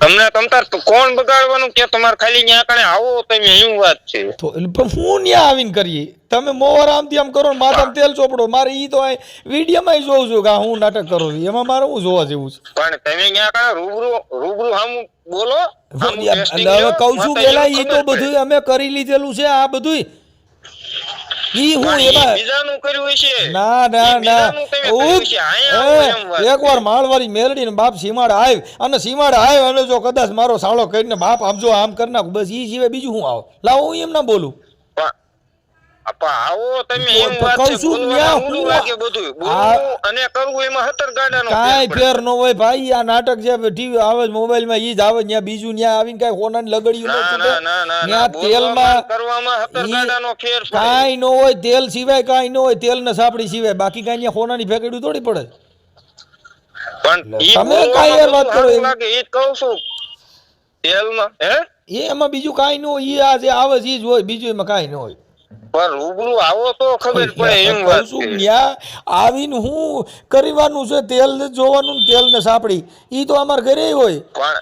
તમને તમતાર તો કોણ બગાડવાનું કે તમારે ખાલી ન્યા કણે આવો તમે એવું વાત છે. તો એટલે પણ હું ન્યા આવીને કરીએ. તમે મોર આમથી આમ કરો ને માથામાં તેલ ચોપડો. મારે ઈ તો વિડીયોમાં જોઉં છું કે આ હું નાટક કરું છું. એમાં મારે હું જોવા જેવું છે? પણ તમે ન્યા કણે રૂબરૂ હામ બોલો. હામું testing હવે લ્યો, કહું છું માતાજીનું પેલા ઈ તો ખબર પડે. બધું અમે કરી લીધેલું છે. આ બધું ઈ હું પણ ઈ એમાં બીજાનું કર્યું હશે. ના ના ઈ ના બીજાનું તમે કર્યું છે. અહીંયા આવો એમ વાત એકવાર માળવારી મેલડીને બાપ સીમાડે આવ અને સીમાડે આવ અને જો કદાચ મારો સાળો કરીને બાપ આમ જો આમ કરી નાખું બસ ઈ સિવાય બીજું હું આવો લાવો હું એમ ના બોલું. પણ આપા આવો તમે એમ તો વાત કહું છે. છું બોલવામાં ન્યા ઊંડું હું લાગે બધું. આ- બોલવું અને કરવું એમાં 17 ગાડાનો કાંઈ ફેર પડે. ફેર ન હોય ભાઈ. આ નાટક જે ટીવી આવે છે મોબાઈલમાં ઈ જ આવે. ત્યાં બીજું ત્યાં આવીને કાંઈ હોનાની લગડીયું ન ના છૂટે. ના ના ના ના. ત્યાં બોલવામાં તેલમાં કરવામાં 17 ઈ ગાડાનો ફેર પડે. કાંઈ ન હોય. તેલ સિવાય કાંઈ ન હોય. તેલ ને સાપડી સિવાય બાકી કાંઈ ત્યાં હોનાની ફેકડ્યું થોડી પડે. પણ ઈ તમે બોલવામાં કાંઈ યાર વાત બધું કરો સારું એમ. લાગે ઈ જ કહું છું. તેલમાં હે એમાં બીજું કાંઈ ન હોય, એ આ જે આવે છે એ જ હોય, બીજું એમાં કાંઈ ન હોય. પણ રૂબરૂ આવો તો ખબર પડે એમ કહું વાત છું, છે. ન્યા આવીને હું કરવાનું છે, તેલ ને જોવાનું ને તેલ ને સાપડી, ઈ તો અમારા ઘરે હોય. પણ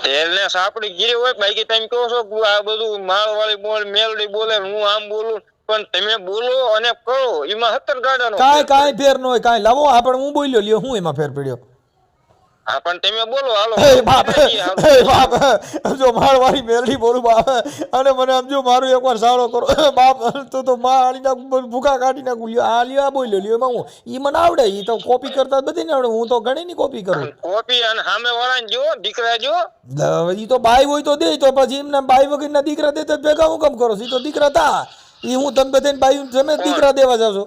તેલ ને સાપડી ગીરી હોય, બાકી તમે કહો છો કે આ બધું માળવાળી બોલ મેલડી બોલે હું આમ બોલું, પણ તમે બોલો અને કરો એમાં 70 ગાડાનો કાંઈ ફેર ન હોય, કાંઈ લાવો આપણે હું બોલ્યો લ્યો, હું એમાં ફેર પડ્યો. હા પણ તમે બોલો હાલો. હે બાપ, જો માળવાળી મેલડી બોલું બાપ, અને મને આમ જો મારું એકવાર સારો કરો બાપ, તો માં આડી નાખું, ભૂખા કાઢી નાખું. લ્યો આ લ્યો, આ બોલ્યો લ્યો, એમાં હું ઈ મને આવડે, ઈ તો કોપી કરતા બધી આવડે, હું તો ઘણી ની કોપી કરું. કોપી અને સામે વાળાને જો દીકરા જો ઈ તો બાઈ હોય તો દે, તો પછી એમને બાઈ વગરના દીકરા દેતા ભેગા હું કેમ કરો? ઈ તો દીકરા તા, ઈ હું તમે બધાને બાઈ તમે દીકરા દેવા જાવ છો.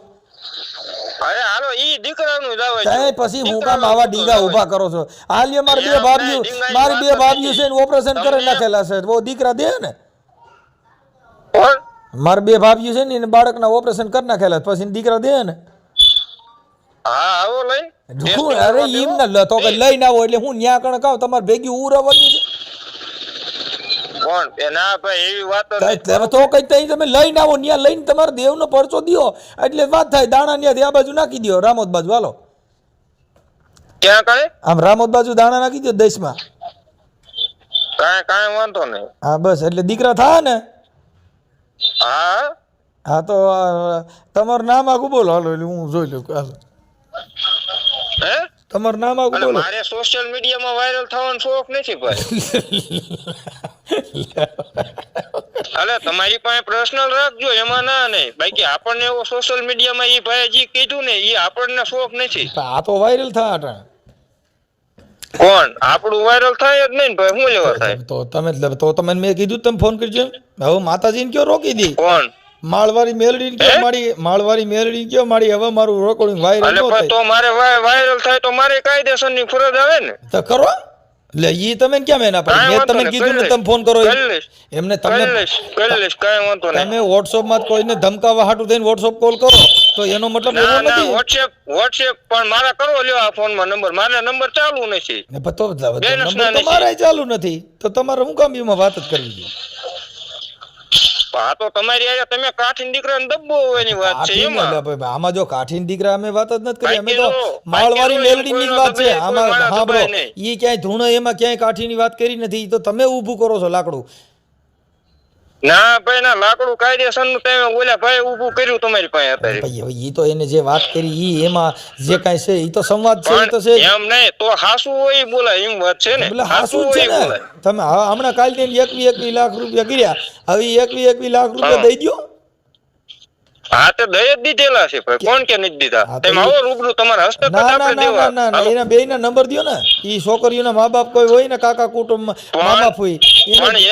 અરે હાલો ઈ દીકરાનું જ આવે સાહેબ પછી હું કામ આવા ડીગા ઊભા કરો છો? હાલ્યો મારી બે ભાભીઓ છે ને ઓપરેશન કરી નાખેલા છે, વો દીકરા દે ને. કોણ? મારી બે ભાભીઓ છે ને એને બાળકના ઓપરેશન કરી નાખેલા, પછી દીકરા દે ને. હા આવો લઈ અરે એમ ના તો કે લઈને આવો એટલે હું ન્યા કણ કહું તમારે ભેગી ઉરવવાની છે. કોણ? ના ભાઈ એવી વાત તો કઈ તઈ તમે લઈને આવો, ન્યા લઈને તમારે દેવનો પરચો દ્યો એટલે વાત થાય. દાણા ન્યા આ બાજુ નાખી દો, રામોદ બાજુ હાલો. ક્યાં કરે? આમ રામોદ બાજુ દાણા નાખી દો 10માં. કાંઈ વાંધો નહીં. હા બસ એટલે દીકરા થાય ને. હા હા તો તમારું નામ આખું બોલો હાલો, એટલે હું જોઈ લઉં. હાલો હે તમારું નામ આખું અને બોલો. મારે સોશિયલ મીડિયામાં વાયરલ થવાનો શોખ નથી ભાઈ. અલે તમારી પાસે પર્સનલ રાખજો, એમાં ના નહીં. બાકી આપણને એવો સોશિયલ મીડિયામાં ઈ ભાઈ જે કીધું ને ઈ આપણને શોખ નથી. આ તો વાયરલ થાય અટાણે. કોણ? આપણું વાયરલ થાય જ નહીં ને ભાઈ, શું લેવા થાય? તો તમે મેં કીધું તમે ફોન કરજો. હવે માતાજીને કયો રોકી દી. કોણ? માળવારી મેલડી કયો માળવારી મેલડી કયો મારી હવે મારું રેકોર્ડિંગ વાયરલ ન થાય. તો મારે વાયરલ થાય તો મારે કાયદેસરની ફરજ આવે ને. તો કરો એટલે ઈ તમે કેમ એના પર મેં તમને કીધું ને તમે ફોન કરો એમને તમે કરી લઈશ કાંઈ વાંધો નહીં. તમે WhatsApp માં કોઈને ધમકાવા હાટું થઈને WhatsApp કોલ કરો તો એનો મતલબ એવો ના નથી. WhatsApp પણ મારા કરો લ્યો આ ફોનમાં નંબર, મારે નંબર ચાલુ નથી. તો નંબર તમારે ચાલુ નથી તો તમારે હું કામ એમાં વાત જ કરવી જોઈએ? હા તો તમારી આજે તમે કાઠીન દીકરાને દબ્બો હોવાની વાત છે એમાં. આમાં જો કાઠીન દીકરા અમે વાત જ નથી કરી, અમે તો માળવારી મેલડીની જ વાત છે આમાં. સાંભળો, ઈ ક્યાંય ધૂણો એમાં ક્યાંય કાઠીની વાત કરી નથી, તો તમે ઊભું કરો છો લાકડું. ના ભાઈ ના, લાકડું કાયદેસરનું તમે ઓલા ભાઈ ઊભું કર્યું તમારી પાસે અત્યારે. ભાઈ ઈ તો એને જે વાત કરી ઈ એમાં જે કાંઈ છે ઈ તો સંવાદ છે, ઈ તો છે એમ નહીં તો હાસુ હોય બોલાય એમ વાત છે ને. એટલે હાસુ છે ને. તમે હમણાં કાલ તેને 21 લાખ રૂપિયા કર્યા, હવે 21 લાખ રૂપિયા દઈ દો. હા તો દઈ જ દીધેલા છે ભાઈ, કોણ કે નથી દીધા? તમે આવો રૂબરૂ તમારા હસ્તક આપણે દેવા. ના એના બેયના નંબર દ્યો ને. ઈ છોકરીઓના મા બાપ કોઈ હોય ને, કાકા કુટુંબમાં મામા ફોઈ, પણ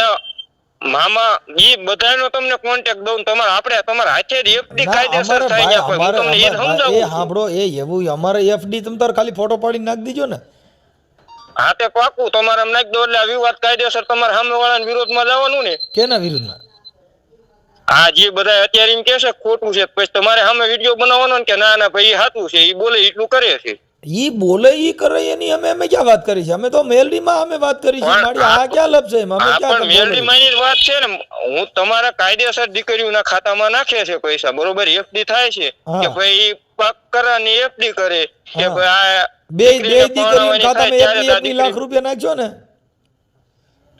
મામા ઈ બધાનો તમને કોન્ટેક્ટ દઉં, તમારે આપણે તમારા હાથે જ એફડી કાયદેસર થાય છે. હું તમને એ સમજાવું. એ સાંભળો, એ એવું અમારે એફડી તમે તાર ખાલી ફોટો પાડી નાખી દીજો ને. હા તે પાકું તમારે એમ નાખી દો એટલે આ વિવાદ કાયદેસર તમારે સામે વાળાના વિરોધમાં જવાનું ને. કેના વિરુદ્ધમાં? હા જે બધા અત્યારે એમ કે છે ખોટું છે, પછી તમારે સામે વિડીયો બનાવવાનો ને કે ના ના ભાઈ એ સાચું છે, ઈ બોલે એટલું કરે છે. ઈ બોલે ઈ કરે એની અમે ક્યાં વાત કરી છે? અમે તો મેલડીમાં અમે વાત કરી છે. મારી આ ક્યાં લપ છે? અમે ક્યાં મેલડીમાં ની વાત છે ને. હું તમારા કાયદેસર દીકરીઓના ખાતામાં નાખે છે પૈસા, બરોબર? એફડી થાય છે કે ભાઈ પાક કરાની એફડી કરે કે ભાઈ આ બે દીકરીઓના ખાતામાં 21 લાખ રૂપિયા નાખજો ને.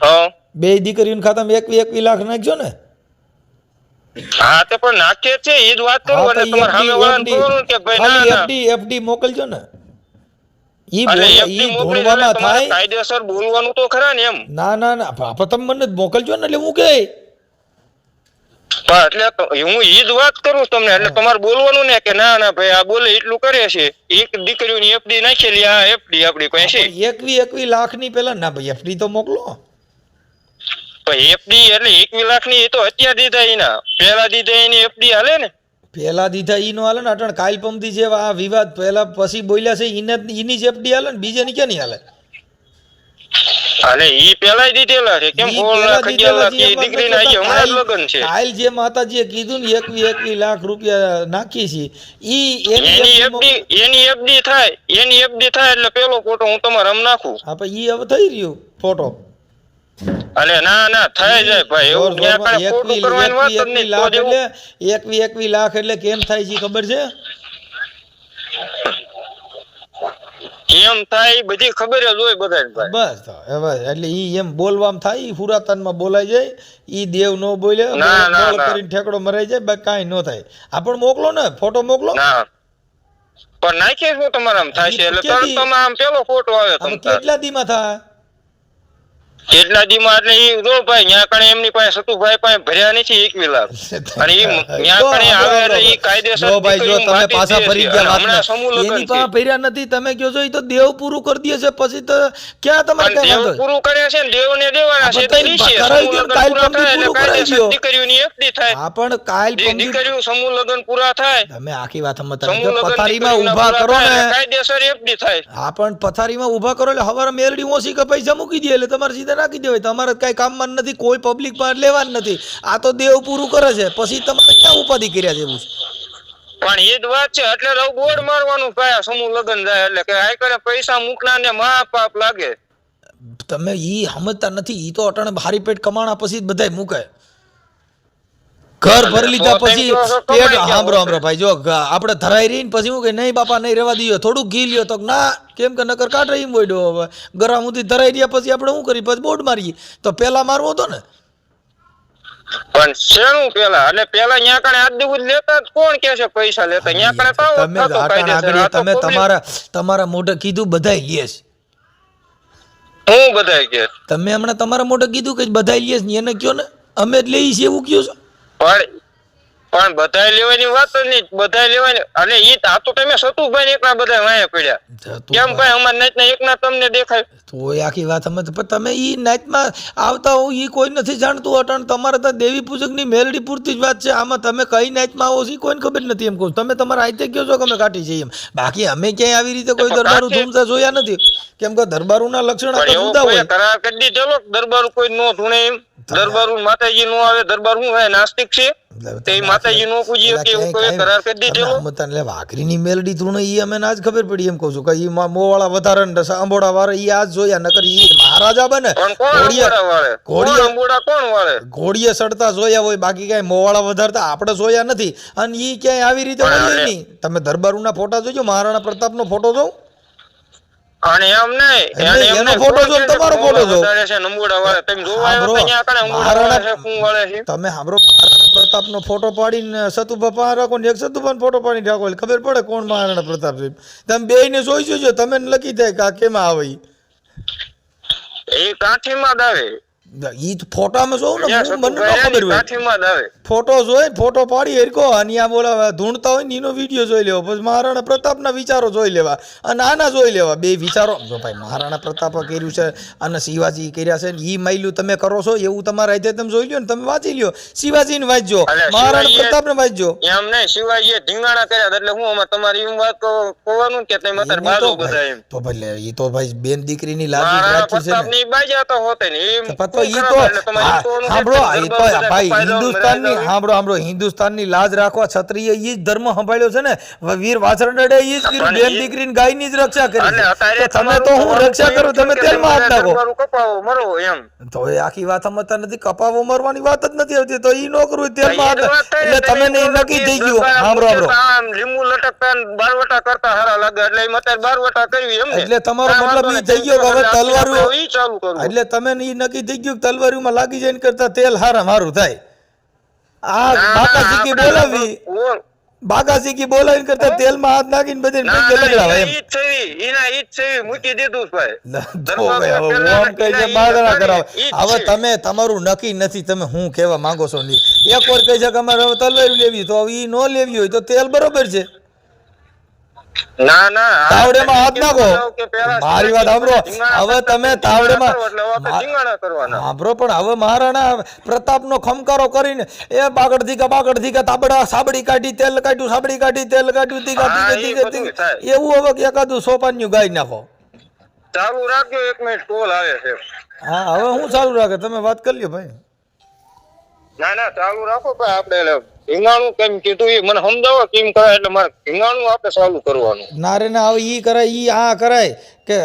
હા બે દીકરીઓના ખાતામાં 21 લાખ નાખજો ને. હા તે પણ નાખે છે એ જ વાત કરું. અને તમારે સામે વાળાને કહો કે ભાઈ ના ના એફડી મોકલજો ને. ઈ એફડી ધોણવામાં થાય કાયદેસર બોલવાનું તો ખરા ને એમ. ના તમે મને મોકલજો ને એટલે હું કે એટલે હું ઈ જ વાત કરું તમને. એટલે તમારે બોલવાનું ને કે ના ના ભાઈ આ બોલે એટલું કરે છે. એક દીકરીઓની એફડી નાખેલી, આ એફડી આપડી પાસે 21 લાખ ની પેલા ના ભાઈ એફડી તો મોકલો. એફડી એટલે 21 લાખ ની એ તો અત્યારે દીધા, એના પેલા દીધા એની એફડી હાલે ને. પેલા દીધા ઈ નો હાલે ને. અટણ કાલ પમદી જેવા આ વિવાદ પેલા પછી બોલ્યા છે એની જ એફડી હાલે ને, બીજાની ક્યાં નહીં હાલે? અરે ઈ પેલા દીધેલા છે. કેમ 16 લાખ 11 લાખ દીકરીના આજે હમણાં જ લગ્ન છે. કાલ જે માતાજીએ કીધું ને 21 લાખ રૂપિયા નાખી છે ઈ એની એફડી થાય એટલે પેલો ફોટો હું તમારે આમ નાખું. હા પણ ઈ હવે થઈ રહ્યું ફોટો. અરે ના થઈ જાય ભાઈ, એવું ક્યાં કાંઈ ખોટું કરવાની વાત જ નહીં. તો લાખ જેવું એટલે 21 લાખ એટલે કેમ થાય છે ખબર છે? કેમ થાય ઈ બધી ખબર જ હોય બધાને ભાઈ. બસ તો હવે એટલે ઈ એમ બોલવામાં થાય, ઈ પુરાતનમાં બોલાઈ જાય, ઈ દેવ નો બોલે, બોલ કરીને ઠેકડો મરાઈ જાય, બાકી કાંઈ ન થાય. આપણ મોકલો ને, ફોટો મોકલો. ના પણ નાખીએ શું તમારે આમ થાય છે એટલે તરત તમે આમ પેલો ફોટો આવે હવે તમ કેટલા દીમાં થાય? કેટલા દીમાં એટલે ઈ જો ભાઈ ન્યા કણે એમની પાસે સતુભાઈ પાસે ભર્યા નથી 21 લાખ અને ઈ ન્યા કણે આવે એટલે ઈ કાયદેસર જો ભાઈ, જો તમે પાછા ફરી ગયા હમણાં વાતને, સમૂહ લગ્ન એની છે. પાસે ભર્યા નથી, તમે કહો છો ઈ તો દેવ પૂરું કરી દે છે, પછી તો ક્યાં તમારે પણ કઈ દેવ વાંધો? પૂરું કરે છે ને દેવને દેવાના છે તો ઈ છે. કરાવી સમૂહ દ્યો, લગ્ન કાલ પૂરા પંક્તિ થાય એટલે પૂરું કરાવી કાયદેસર દ્યો. દીકરીઓની એકદી થાય. આ પણ કાલ પંક્તિ દીકરીઓ સમૂહ લગ્ન પૂરા થાય, તમે આખી વાત સમજતા સમૂહ નથી. લગ્ન પથારીમાં દીકરીઓના ઊભા પૂરા કરો થાય ને, એટલે કાયદેસર એકદી થાય. હા પણ પથારીમાં ઊભા કરો એટલે હવારે મેલડી ઓછી કે પૈસા મૂકી દે એટલે તમારે સીધા નાખી દેવાય. તમારે કઈ કામમાં નથી, કોઈ પબ્લિક પાસે લેવાનું નથી. આ તો દેવ પૂરું કરે છે, પછી તમારે ક્યાં ઉપાધિ કર્યા જેવું છે? પણ એ જ વાત છે એટલે તો બોર્ડ મારવાનું કયા સમૂહ લગ્ન જાય એટલે કે આ કરે પૈસા મૂકના ને મહાપાપ લાગે. તમે ઈ સમજતા નથી. ઈ તો અટાણે હારી પેટ કમાણા પછી જ બધાય મૂકે. ઘર ભરી લીધા પછી પેટ સાંભળો ભાઈ, જો આપણે ધરાઈ રહીને પછી હું કે નહીં બાપા નહીં રહેવા દઈએ, થોડુંક ઘી લ્યો તો ના, કેમ કે નકર કાઢે એમ બોડ્યો. હવે ગરમ સુધી ધરાઈ રહ્યા પછી આપણે શું કરીએ? પછી બોર્ડ મારીએ. તો પેલા મારવો હતો ને. પણ શેનું પેલા અને પેલા ન્યા કણે આજ દિવસ લેતા જ કોણ કે છે પૈસા લેતા? ન્યા કણે તમે આટાણે આગળ તમે તમારા મોઢે કીધું બધાય લે છે. હું બધાય કે તમે હમણાં તમારા મોઢે કીધું કે બધાય લે છે, એને કયો ને અમે જ લઈએ છીએ એવું કયો છો? પણ બધાય લેવાની વાત જ નહીં, બધાય લેવાની. અને ઈ આ તો તમે સતુભાઈ એકલા બધા વાયા પડ્યા કેમ ભાઈ? અમાર નાચના એકના તમને દેખાય તો આખી વાત સમજ. પણ તમે ઈ નાચમાં આવતા હો ઈ કોઈ નથી જાણતું. અટાણ તમારે તો દેવી પૂજકની મેલડી પૂરતી જ વાત છે. આમાં તમે કઈ નાચમાં આવો છો કોઈને ખબર નથી. એમ કહું તમે તમારા આઈતે કહો છો કે અમે કાઢી જઈએ એમ. બાકી અમે ક્યાંય આવી રીતે કોઈ દરબારું ધૂમતા જોયા નથી. કેમ કે દરબારુના લક્ષણ આખા જુદા હોય. કરાર કરી દીધેલો દરબારું કોઈ નો ધૂણે એમ. દરબારું માતાજી નો આવે, દરબાર શું હે નાસ્તિક છે તે માતાજી નો પૂજીએ કે એવું કોઈ કરાર કરી દીધેલો. એટલે વાઘરીની મેલડી ધૂણે ઈ અમે આજ ખબર પડી. એમ કહું છું કે ઈ મોવાળા વધારે ને સાંભોળા વાળા ઈ આજ જોયા, નકર ઈ મહારાજા બને ઘોડીએ સડતા જોયા હોય, બાકી કઈ મોવાળા વધારતા આપણે જોયા નથી. અને ઈ ક્યાંય આવી રીતે હોય નહીં. તમે દરબારુના ફોટા જોજો, મહારાણા પ્રતાપનો ફોટો જોઉં અને એમ નહીં એનો ફોટો જો, તમારો ફોટો જો. તમે સાંભળો, મહારાણા પ્રતાપનો ફોટો પાડીને સતુભા રાખો ને એક સતુભાનો ફોટો પાડીને રાખો એટલે ખબર પડે કોણ મહારાણા પ્રતાપ છે. તમે બેયને જોઈ જોજો, તમે લખી થાય કે આ કેમાં આવે. એ કાઠીમાં જ આવે. ઈ ફોટામાં જોઉં ને મને ન ખબર હોય. ફોટો જોઈ, ફોટો પાડી હરકો અને આ બોલા ધૂણતા હોય ને એનો વિડીયો જોઈ લેવો, પછી મહારાણા પ્રતાપના વિચારો જોઈ લેવા અને આના જોઈ લેવા. બે વિચારો જો ભાઈ મહારાણા પ્રતાપે કર્યું છે અને શિવાજી કર્યા છે, ઈ માયલું તમે કરો છો એવું તમારા રીતે તમે જોઈ લ્યો ને, તમે વાંચી લ્યો. શિવાજીને વાંચજો, મહારાણા પ્રતાપને વાંચજો. એમ નહીં, શિવાજીએ ઢીંગાણા કર્યા એટલે હું આમાં તમારી એમ વાત કહેવાનું કે તમે અત્યારે બાજુ બધા એમ તો ભલે ઈ તો ભાઈ બેન દીકરીની લાજી રાખી છે ને. બાજા તો હોતે ને એમ હિન્દુસ્તાનની લાજ રાખવા ક્ષત્રિય ઈ જ ધર્મ સંભાળ્યો છે ને. વીર વાછરડે ઈ જ કર્યું, બેન દીકરીની ગાયની જ રક્ષા કરી. તમે તો હું રક્ષા કરો, તમે તેલમાં હાથ નાખો. કપાવો મરો એમ તો એ આખી વાત સમજતા નથી. કપાવો મરવાની વાત જ નથી આવતી, તો ઈ નો કરવું તેલમાં હાથ. એટલે તમે નક્કી થઈ ગયું. સાંભળો લીંબુ લટકતા બારવટા કરતા હારા લાગે એટલે એમ અત્યારે બારવટા કરવી એમ. એટલે તમારો મતલબ ઈ થઈ ગયો હવે તલવારું ચાલુ કરું. એટલે તમે ઈ નક્કી થઈ ગયું તલવારીમાં લાગી જાય કરતા તેલ હારું થાય. આ બાકાશીકી બોલાવી, બાકાશીકી બોલાવીને કરતા તેલમાં હાથ નાખીને બધી લગડાવે એમ. મૂકી દીધું હવે તમે તમારું નક્કી નથી, તમે હું કેવા માંગો છો નહીં. એક વાર કહી છે કે અમારે હવે તલવારી લેવી, તો ઈ નો લેવી હોય તો તેલ બરોબર છે. ના ના તાવડેમાં હાથ નાખો. મારી વાત સાંભળો, હવે તમે તાવડેમાં સાંભળો. પણ હવે મહારાણા પ્રતાપનો ખમકારો કરીને એ બાગડ ધીકા તાબડા સાબડી કાઢી તેલ કાઢ્યું, સાબડી કાઢી તેલ કાઢ્યું, એવું હવે એકાદું સોપાન્યું ગાઈ નાખો. ચાલુ રાખજો, 1 મિનિટ કોલ આવે છે. હા હવે હું ચાલુ રાખે, તમે વાત કરી લ્યો ભાઈ. ના ના ચાલુ રાખો ભાઈ આપણે ભીંગાણું કેમ કીધું એ મને સમજાવો કેમ કરાય એટલે મારે ભીંગાણું આપણે ચાલુ કરવાનું. ના રે ના હવે ઈ કરાય ઈ આ કરાય કે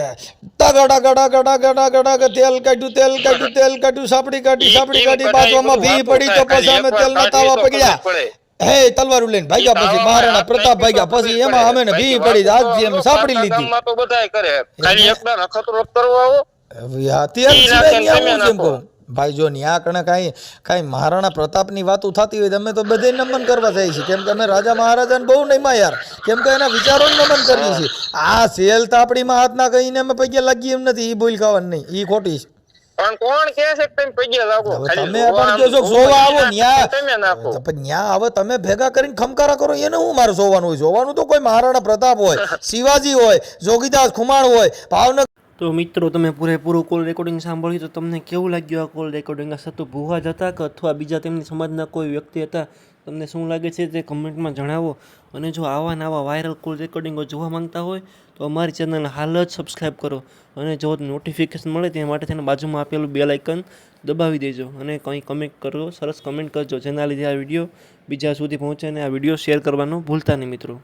ગડા ગડા ગડા ગડા ગડા કે તેલ કાઢ્યું સાપડી કાઢી બાજુમાં ભી પડી તો પછી અમે તેલના તાવા પકડ્યા હે તલવારું લઈને ભાગ્યા પછી મહારાણા પ્રતાપ ભાગ્યા પછી એમાં અમે ને ભી પડી આજથી અમે સાપડી લીધી. ગામમાં તો બધાય કરે ખાલી એકદમ અખતરો કરવા આવો તેલ સિવાય ન્યા હું કેમ કહું ભાઈ જો ન્યા કણે કાંઈ મહારાણા પ્રતાપની વાતો થતી હોય તો અમે તો બધે નમન કરવા જાય છે કેમ કે અમે રાજા મહારાજાને બહુ નમ્યા યાર કેમ કે એના વિચારો નમન કરીએ છીએ. આ સેલ તાપડીમાં હાથ ના કહીને અમે પગે લાગીએ એમ નથી. ઈ બોલ ખાવાનું નહીં ઈ ખોટી છે. પણ કોણ કહે છે કે તમે પગે લાગો તમે પણ જો જોવા આવો ન્યા તમે નાખો પણ ન્યા હવે તમે ભેગા કરીને ખમકારા કરો એને હું મારે જોવાનું હોય. જોવાનું તો કોઈ મહારાણા પ્રતાપ હોય, શિવાજી હોય, જોગીદાસ ખુમાણ હોય, ભાવનગર. તો મિત્રો તમે પૂરેપૂરું કોલ રેકોર્ડિંગ સાંભળ્યું તો તમને કેવું લાગ્યું આ કોલ રેકોર્ડિંગ? આ સતુ ભુવા જ હતા કે અથવા બીજા તેમની સમાજના કોઈ વ્યક્તિ હતા? તમને શું લાગે છે તે કમેન્ટમાં જણાવો. અને જો આવા નવા વાયરલ કોલ રેકોર્ડિંગો જોવા માંગતા હોય તો અમારી ચેનલને હાલ જ સબસ્ક્રાઈબ કરો અને જો નોટિફિકેશન મળે તે માટે તેના બાજુમાં આપેલું બેલ આઇકન દબાવી દેજો અને કંઈ કમેન્ટ કરો, સરસ કમેન્ટ કરજો જેના લીધે આ વિડીયો બીજા સુધી પહોંચે અને આ વિડીયો શેર કરવાનું ભૂલતા નહીં મિત્રો.